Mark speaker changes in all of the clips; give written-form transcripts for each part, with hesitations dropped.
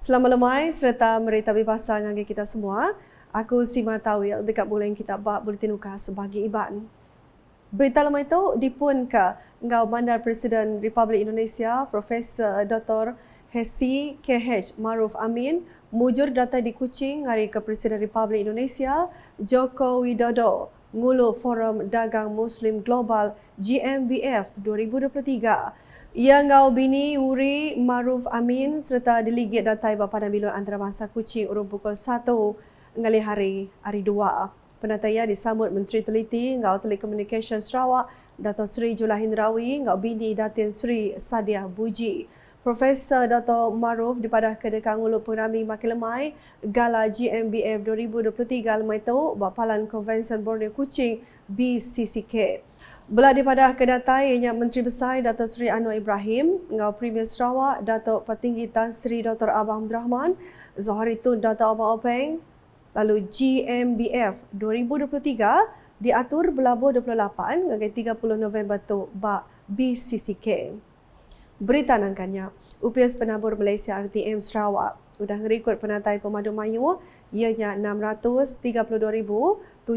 Speaker 1: Selamat lemai serta merita bebasa dengan kita semua. Aku Sima Tawil dekat bulan kita bak Bulletin Ukas sebagai Iban. Berita lemai itu dipun ke Ngau Bandar Presiden Republik Indonesia Profesor Dr. Hesi KH Maruf Amin mujur data di Kuching hari ke Presiden Republik Indonesia Joko Widodo ngulu Forum Dagang Muslim Global GMBF 2023. Ia ngau bini Uri Maruf Amin serta delegate datai Bapadan Biluan Antarabangsa Kuching urung pukul 1 ngali hari 2. Penataya disambut Menteri Teliti ngau Telekomunikasi Sarawak Dato' Sri Julahin Rawi ngau bini Datin Sri Sadia Buji. Profesor Dato' Maruf dipadah ke dekat ngulu pengrami makin lemai Gala GMBF 2023 lemai tu Bapalan Konvensyen Borneo Kuching BCCK. Belah daripada kedatai ianya Menteri Besar Dato' Sri Anwar Ibrahim, Ngau Premier Sarawak Dato' Petinggi Tan Sri Dr. Abah Hamid Rahman, Zohari Tun Dato' Abang Openg. Lalu GMBF 2023 diatur berlabuh 28 hingga 30 November tu bak BCCK. Berita nangkanya, UPS Penabur Malaysia RTM Sarawak sudah ngerikut penatai pemadu mayu ianya 632,751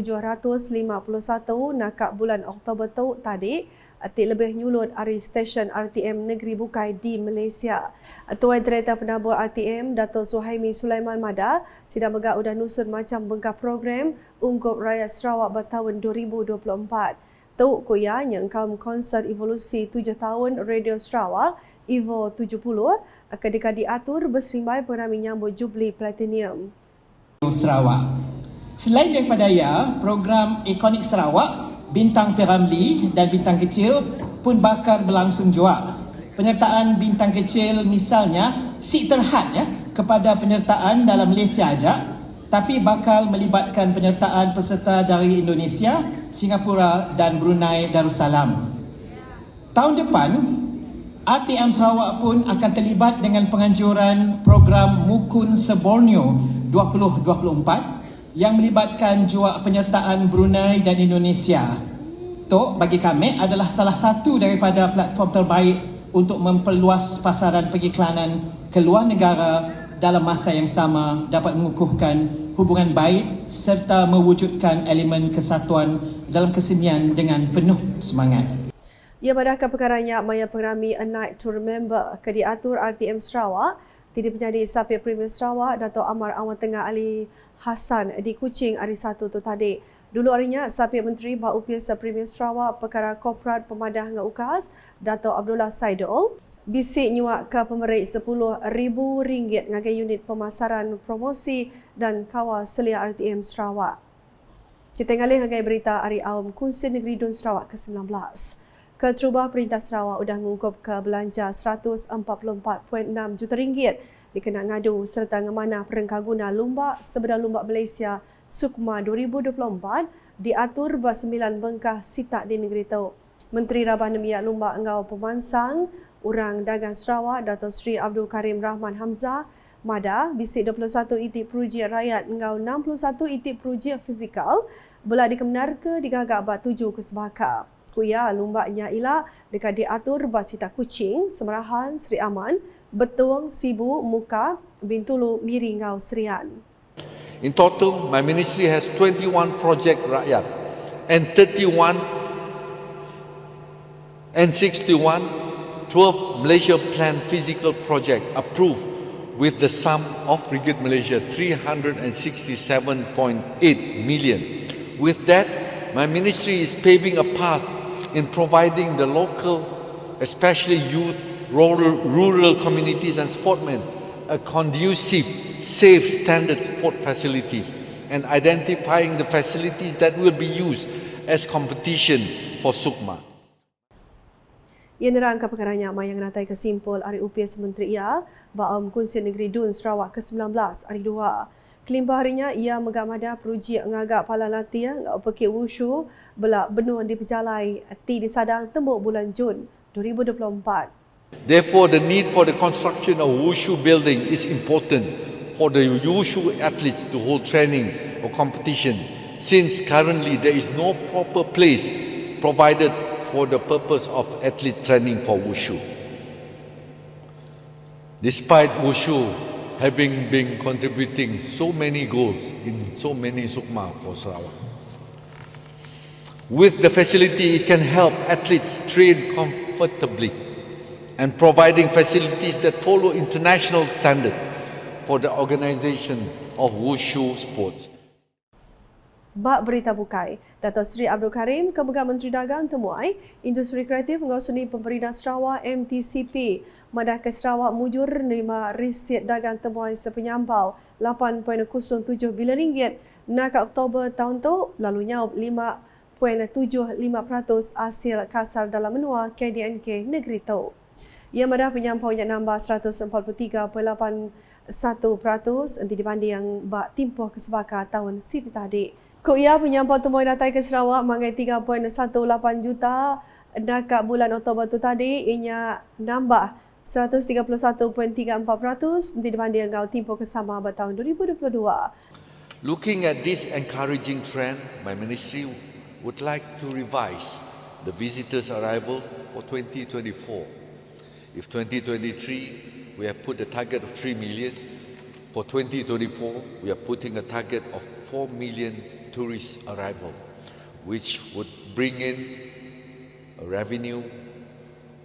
Speaker 1: nakak bulan Oktober tu tadi lebih nyulut dari stesen RTM Negeri Bukai di Malaysia. Tuan Director Penabur RTM Dato' Suhaimi Sulaiman Mada sidang megak udah nusun macam bengkah program Unggup Rakyat Sarawak bertahun 2024. Tu kuyanya kaum konsert evolusi 7 tahun Radio Sarawak Evo 70 ketika diatur berserimbai pengrami nyambut Jubli Platinum
Speaker 2: Sarawak. Selain daripada ia, program Ikonik Sarawak, Bintang Piramli dan Bintang Kecil pun bakal berlangsung juga. Penyertaan Bintang Kecil misalnya si terhad kepada penyertaan dalam Malaysia aja, tapi bakal melibatkan penyertaan peserta dari Indonesia, Singapura dan Brunei Darussalam. Tahun depan, RTM Sarawak pun akan terlibat dengan penganjuran program Mukun Seborneo 2024 yang melibatkan jua penyertaan Brunei dan Indonesia. Itu bagi kami adalah salah satu daripada platform terbaik untuk memperluas pasaran pengiklanan ke luar negara dalam masa yang sama dapat mengukuhkan hubungan baik serta mewujudkan elemen kesatuan dalam kesenian dengan penuh semangat.
Speaker 1: Ia padahkan perkaranya maya pengrami A Night to Remember ke diatur RTM Sarawak, tidak penyadi Sapir Premier Sarawak Dato' Amar Awan Tengah Ali Hassan di Kuching hari Sabtu tu tadi. Dulu harinya Sapir Menteri Bah UPS Premier Sarawak Perkara Korporat Pemadah dengan UKAS Dato' Abdullah Saidul bisik nyuak ke pemerik RM10,000 ngagai unit pemasaran promosi dan kawal selia RTM Sarawak. Kita ngalih ngagai berita hari awam Kunsi Negeri Dun Sarawak ke-19. Keterubah Perintah Sarawak sudah mengukup ke belanja RM144.6 juta dikenal ngadu serta ngemanah perengkaguna lumbak sebedar lumbak Malaysia Sukma 2024 diatur ber-9 bengkah sitak di negeri itu. Menteri Rabah Nemiak Lumbak Engau Pemansang Urang Dagang Sarawak Dato' Sri Abdul Karim Rahman Hamzah Mada bisik 21 itik projek rakyat engau 61 itik projek fizikal belah dikemenar ke digagak bat 7 kesebaka. Kuya lumbaknya ialah dekat diatur Basita Kuching, Semerahan, Seri Aman, Betuang, Sibu, Muka, Bintulu, Miri, Ngau, Serian.
Speaker 3: In total, my ministry has 21 project rakyat and 31 and 61, 12 Malaysia Plan Physical Project approved with the sum of Ringgit Malaysia 367.8 million. With that, my ministry is paving a path in providing the local, especially youth, rural communities and sportmen, a conducive, safe, standard sport facilities and identifying the facilities that will be used as competition for Sukma.
Speaker 1: Ia nerangkan perkaranya yang natai kesimpul hari UPS Menteri ia Baam Kunsi Negeri Dun Sarawak ke-19 hari 2. Kelimpah harinya ia megamada projek ngagak palalati pekik wushu belak benua di Pejalai ti di Sadang tembuk bulan Jun 2024.
Speaker 3: Therefore, the need for the construction of wushu building is important for the wushu athletes to hold training or competition, since currently there is no proper place provided for the purpose of athlete training for wushu. Despite wushu having been contributing so many goals in so many Sukma for Sarawak. With the facility, it can help athletes train comfortably and providing facilities that follow international standard for the organisation of wushu sports.
Speaker 1: Bak berita bukai, Dato' Seri Abdul Karim, Kemudian Menteri Dagang temuai Industri Kreatif Ngau Seni Pemerintah Sarawak MTCP madah ke Sarawak mujur menerima risit dagang temuai sepenyampau 8.07 bilion ringgit nak Oktober tahun tu, lalunya 5.75% hasil kasar dalam menua KDNK negeri tu. Ia madah penyampaunya nambah 143.81% nanti dibanding yang bak timpoh kesebakar tahun Siti tadi. Ia penyampau temuan datai ke Sarawak mangai 3.18 juta nak bulan Oktober tu tadi, ianya nambah 131.34% nanti dibanding dengan timpoh kesama pada tahun 2022.
Speaker 3: Looking at this encouraging trend, my ministry would like to revise the visitors' arrival for 2024. If 2023 we have put a target of 3 million, for 2024 we are putting a target of 4 million tourist arrival, which would bring in a revenue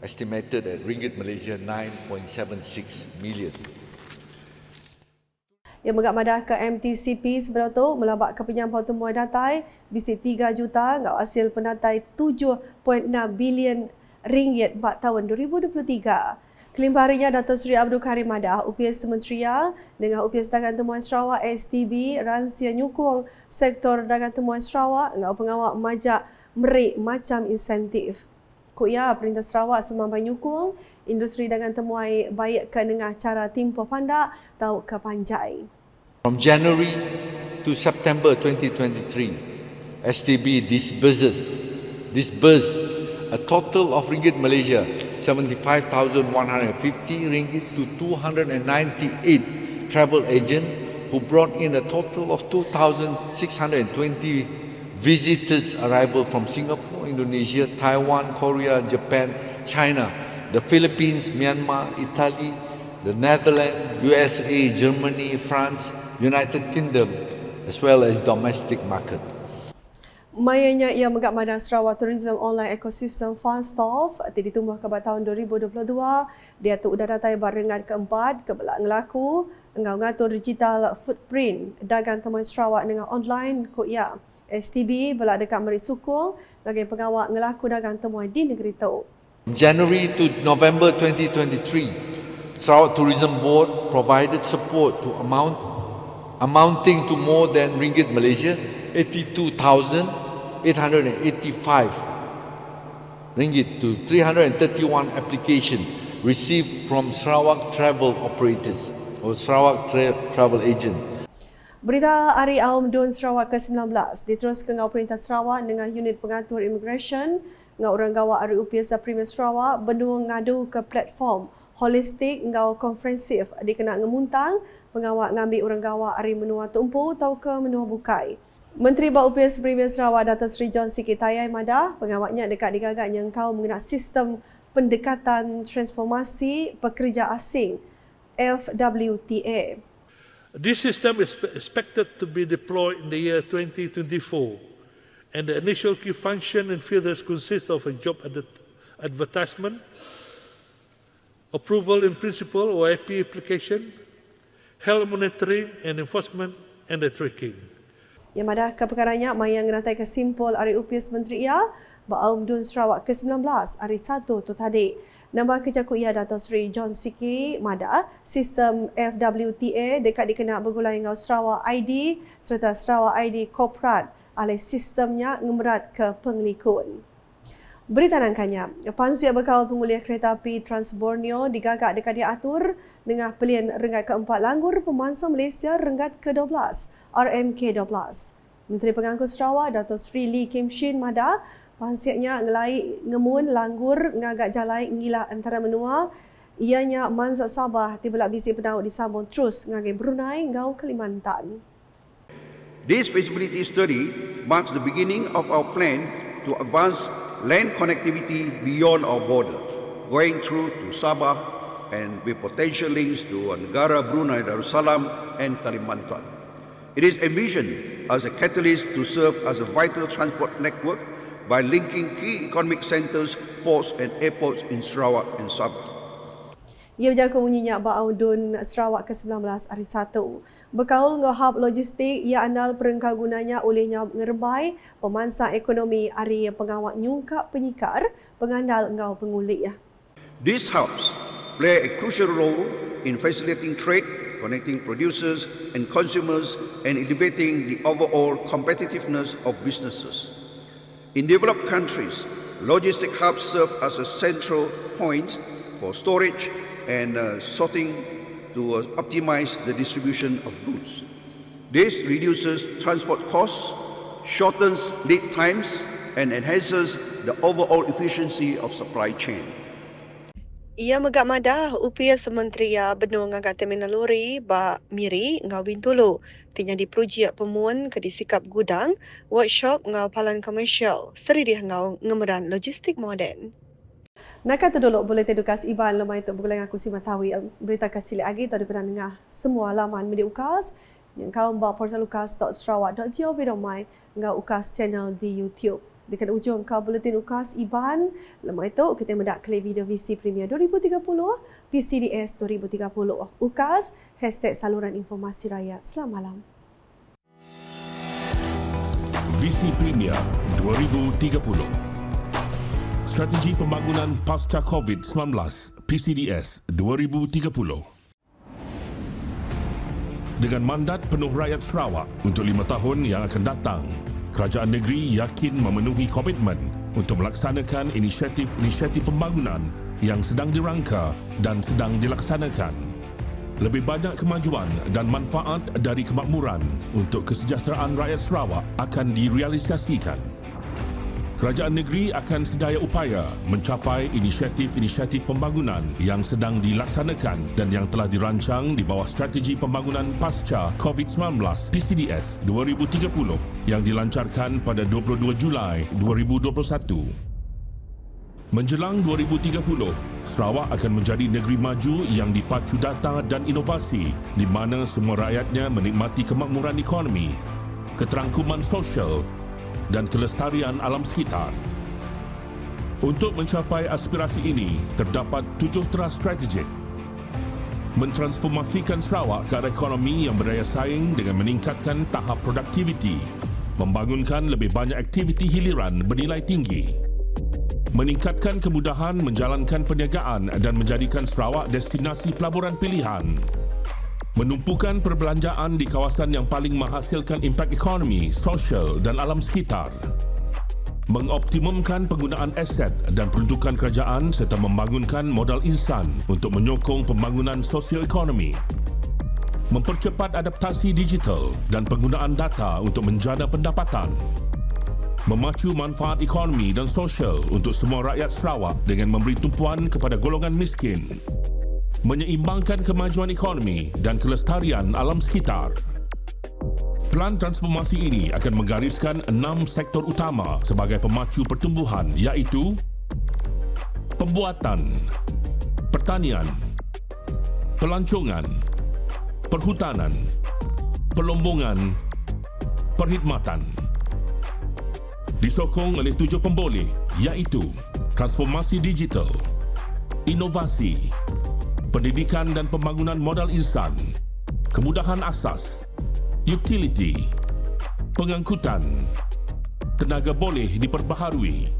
Speaker 3: estimated at Ringgit Malaysia 9.76 million.
Speaker 1: Yang megak madah ke MTCP sebelah tu melabak ke penyampau temuan datai bisi 3 juta ngau hasil pendatai 7.6 bilion ringgit bak tahun 2023. Kelimpah harinya Dato' Seri Abdul Karim madah UPS Sementria dengan UPS Dagang Temuan Sarawak STB ransia nyukung sektor dagang temuan Sarawak ngau pengawak majak merik macam insentif. Kuya Perintah Sarawak semampai nyukung industri dagang temuai baik ke dengan cara timpoh pandak tau ke panjai.
Speaker 3: From January to September 2023, STB disbursed a total of Ringgit Malaysia 75,150 ringgit to 298 travel agents who brought in a total of 2,620 visitors arrival from Singapore, Indonesia, Taiwan, Korea, Japan, China, the Philippines, Myanmar, Italy, the Netherlands, USA, Germany, France, United Kingdom, as well as domestic market.
Speaker 1: Mayanya ia megak madah Sarawak Tourism Online Ecosystem FunStop ditumbuh ke tahun 2022. Dia tu udah datai barengan keempat kebelak ngelaku engau ngatur digital footprint dagang temuan Sarawak dengan online ko ia. STB belak dekat meri sukung bagi pengawak ngelaku dagang temuan di negeri tu.
Speaker 3: From January to November 2023, Sarawak Tourism Board provided support to amounting to more than Ringgit Malaysia 82,885 ringgit to 331 applications received from Sarawak travel operators or Sarawak travel agent.
Speaker 1: Berita Hari Aum Dun Sarawak ke-19 diteruskan ngau Perintah Sarawak dengan unit pengatur immigration ngau orang gawa Hari UPS Premier Sarawak benua ngadu ke platform holistik ngau komprehensif dikena ngemuntang pengawak ngambil orang gawa Hari menua tumpu tau ke menua bukai. Menteri Bak UPS Premier Sarawak Dato' Seri John Sikitayai madah pengawaknya dekat digagaknya engkau mengenal sistem pendekatan transformasi pekerja asing FWTA.
Speaker 4: This system is expected to be deployed in the year 2024 and the initial key function and features consist of a job advertisement, approval in principle or IP application, health monitoring and enforcement and the tracking.
Speaker 1: Yang madah ke perkaranya mayang ngenatai ke simpul Hari UPS Menteri ia Ba'aum Dun Sarawak ke-19 Hari 1 tu tadi. Nambah kejaku ia Dato' Seri John Siki madah sistem FWTA dekat dikena bergulai ngau Sarawak ID serta Sarawak ID Korporat alih sistemnya ngemerat ke penglikun. Berita nangkanya, Pansia Bekal Penguliah Kereta Api Trans Borneo digagak dekat diatur dengan pelian Renggat ke-4 Langgur Pemansa Malaysia Renggat ke-12 RMK-12. Menteri Pengangkut Sarawak Dato' Seri Lee Kim Shin madah pansiaknya ngelai ngemun langgur ngagak jalai ngila antara menua ianya Manzat Sabah tibelak bisi penau disambung terus ngagai Brunei ngau Kalimantan.
Speaker 5: This feasibility study marks the beginning of our plan to advance land connectivity beyond our border, going through to Sabah, and with potential links to Negara Brunei Darussalam and Kalimantan. It is envisioned as a catalyst to serve as a vital transport network by linking key economic centres, ports and airports in Sarawak and Sabah.
Speaker 1: Ia berjangka menyiap Baudun Sarawak ke-19 hari 1. Berkaul dengan hub logistik, ia andal perengkau gunanya olehnya ngerbai pemansang ekonomi hari pengawak nyungkap penyikar pengandal engau pengulik.
Speaker 5: These hubs play a crucial role in facilitating trade, connecting producers and consumers and elevating the overall competitiveness of businesses. In developed countries, logistic hubs serve as a central point for storage and sorting to optimize the distribution of goods. This reduces transport costs, shortens lead times, and enhances the overall efficiency of supply chain.
Speaker 1: Ia megak madah UPS Menteri Benua ngangkat terminal lori ba Miri ngau Bintulu. Tinya diperuji pemuan ke disikap gudang, workshop ngau palan komersial, seridih ngau ngemeran logistik moden. Nak kata dulu boleh tedukas Iban lemai itu bergulung aku Sima Tawil. Berita kasih lagi tadi pernah dengar semua laman media UKAS yang kau bawa portal ukas.sarawak.gov.my ngau UKAS channel di YouTube. Dekat ujung kau buletin UKAS Iban lemai itu kita mendak klik video VC Premier 2030 PCDS 2030 UKAS #saluran informasi rakyat. Selamat malam.
Speaker 6: VC Premier 2030 Strategi Pembangunan Pasca COVID-19 PCDS 2030. Dengan mandat penuh rakyat Sarawak untuk 5 tahun yang akan datang, kerajaan negeri yakin memenuhi komitmen untuk melaksanakan inisiatif-inisiatif pembangunan yang sedang dirangka dan sedang dilaksanakan. Lebih banyak kemajuan dan manfaat dari kemakmuran untuk kesejahteraan rakyat Sarawak akan direalisasikan. Kerajaan negeri akan sedaya upaya mencapai inisiatif-inisiatif pembangunan yang sedang dilaksanakan dan yang telah dirancang di bawah Strategi Pembangunan Pasca COVID-19 PCDS 2030 yang dilancarkan pada 22 Julai 2021. Menjelang 2030, Sarawak akan menjadi negeri maju yang dipacu data dan inovasi di mana semua rakyatnya menikmati kemakmuran ekonomi, keterangkuman sosial dan kelestarian alam sekitar. Untuk mencapai aspirasi ini, terdapat 7 teras strategik. Mentransformasikan Sarawak ke arah ekonomi yang berdaya saing dengan meningkatkan tahap produktiviti, membangunkan lebih banyak aktiviti hiliran bernilai tinggi, meningkatkan kemudahan menjalankan perniagaan dan menjadikan Sarawak destinasi pelaburan pilihan, menumpukan perbelanjaan di kawasan yang paling menghasilkan impak ekonomi, sosial dan alam sekitar, mengoptimumkan penggunaan aset dan peruntukan kerajaan serta membangunkan modal insan untuk menyokong pembangunan sosioekonomi, mempercepat adaptasi digital dan penggunaan data untuk menjana pendapatan, memacu manfaat ekonomi dan sosial untuk semua rakyat Sarawak dengan memberi tumpuan kepada golongan miskin, menyeimbangkan kemajuan ekonomi dan kelestarian alam sekitar. Pelan transformasi ini akan menggariskan 6 sektor utama sebagai pemacu pertumbuhan iaitu pembuatan, pertanian, pelancongan, perhutanan, pelombongan, perkhidmatan. Disokong oleh 7 pemboleh iaitu transformasi digital, inovasi, pendidikan dan pembangunan modal insan, kemudahan asas, utility, pengangkutan, tenaga boleh diperbaharui.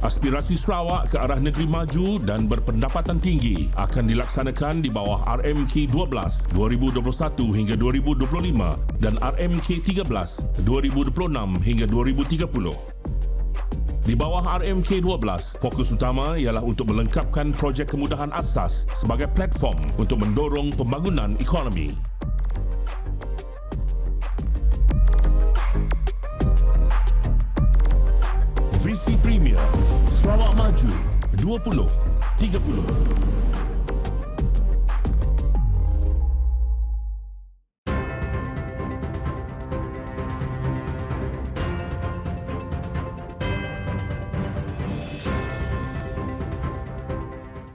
Speaker 6: Aspirasi Sarawak ke arah negeri maju dan berpendapatan tinggi akan dilaksanakan di bawah RMK 12 2021 hingga 2025 dan RMK 13 2026 hingga 2030. Di bawah RMK 12, fokus utama ialah untuk melengkapkan projek kemudahan asas sebagai platform untuk mendorong pembangunan ekonomi. Visi Premier Sarawak Maju 2030.